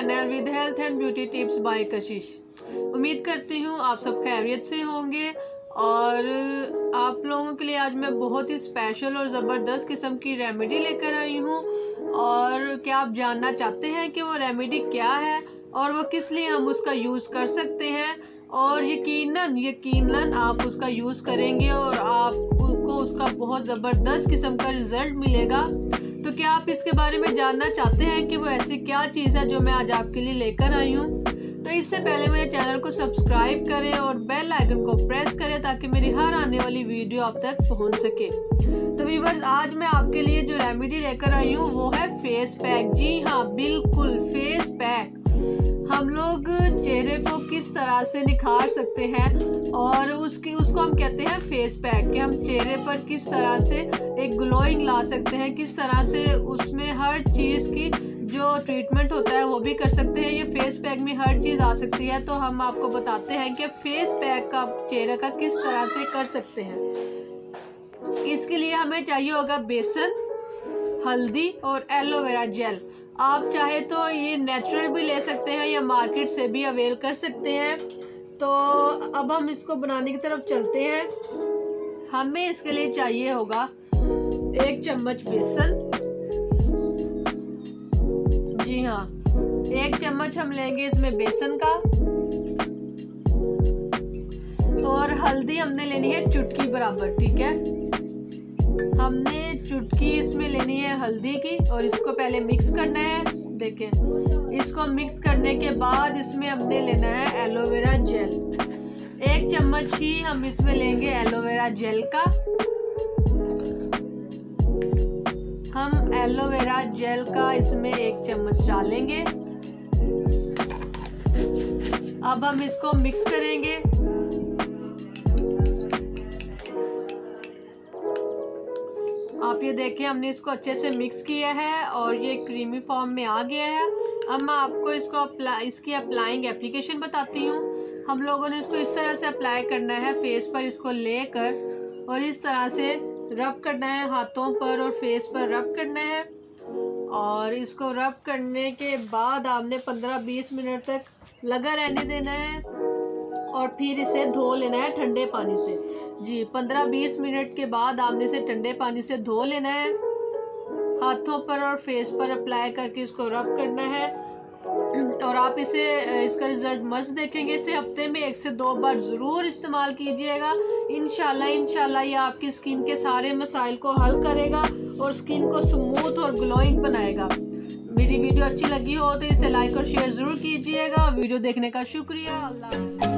Channel with health and beauty tips by कशिश। उम्मीद करती हूँ आप सब खैरियत से होंगे और आप लोगों के लिए आज मैं बहुत ही स्पेशल और ज़बरदस्त किस्म की रेमेडी लेकर आई हूँ। और क्या आप जानना चाहते हैं कि वो रेमेडी क्या है और वो किस लिए हम उसका यूज़ कर सकते हैं? और यकीनन आप उसका यूज़ करेंगे और आपको उसका बहुत ज़बरदस्त किस्म का रिज़ल्ट मिलेगा। तो क्या आप इसके बारे में जानना चाहते हैं कि वो ऐसी क्या चीज़ है जो मैं आज आपके लिए लेकर आई हूँ? तो इससे पहले मेरे चैनल को सब्सक्राइब करें और बेल आइकन को प्रेस करें ताकि मेरी हर आने वाली वीडियो आप तक पहुंच सके। तो व्यूअर्स, आज मैं आपके लिए जो रेमेडी लेकर आई हूँ वो है फेस पैक। जी हाँ, बिल्कुल फेस पैक। हम लोग चेहरे को किस तरह से निखार सकते हैं और उसको हम कहते हैं फेस पैक। कि हम चेहरे पर किस तरह से एक ग्लोइंग ला सकते हैं, किस तरह से उसमें हर चीज़ की जो ट्रीटमेंट होता है वो भी कर सकते हैं। ये फेस पैक में हर चीज़ आ सकती है। तो हम आपको बताते हैं कि फेस पैक का चेहरे का किस तरह से कर सकते हैं। इसके लिए हमें चाहिए होगा बेसन, हल्दी और एलोवेरा जेल। आप चाहे तो ये नेचुरल भी ले सकते हैं या मार्केट से भी अवेल कर सकते हैं। तो अब हम इसको बनाने की तरफ चलते हैं। हमें इसके लिए चाहिए होगा 1 चम्मच बेसन। जी हाँ, 1 चम्मच हम लेंगे इसमें बेसन का। और हल्दी हमने लेनी है चुटकी बराबर, ठीक है। हमने चुटकी इसमें लेनी है हल्दी की और इसको पहले मिक्स करना है। देखें, इसको मिक्स करने के बाद इसमें हमने लेना है एलोवेरा जेल। 1 चम्मच ही हम इसमें लेंगे एलोवेरा जेल का। हम एलोवेरा जेल का इसमें 1 चम्मच डालेंगे। अब हम इसको मिक्स करेंगे। आप ये देखें, हमने इसको अच्छे से मिक्स किया है और ये क्रीमी फॉर्म में आ गया है। अब मैं आपको इसकी अप्लाइंग एप्लीकेशन बताती हूँ। हम लोगों ने इसको इस तरह से अप्लाई करना है फेस पर, इसको लेकर और इस तरह से रब करना है, हाथों पर और फेस पर रब करना है। और इसको रब करने के बाद आपने 15-20 मिनट तक लगा रहने देना है और फिर इसे धो लेना है ठंडे पानी से। जी, 15-20 मिनट के बाद आपने इसे ठंडे पानी से धो लेना है। हाथों पर और फेस पर अप्लाई करके इसको रब करना है और आप इसका रिजल्ट मस्त देखेंगे। इसे हफ्ते में 1 से 2 बार ज़रूर इस्तेमाल कीजिएगा। इंशाल्लाह ये आपकी स्किन के सारे मसाइल को हल करेगा और स्किन को स्मूथ और ग्लोइंग बनाएगा। मेरी वीडियो अच्छी लगी हो तो इसे लाइक और शेयर ज़रूर कीजिएगा। वीडियो देखने का शुक्रिया। अल्लाह।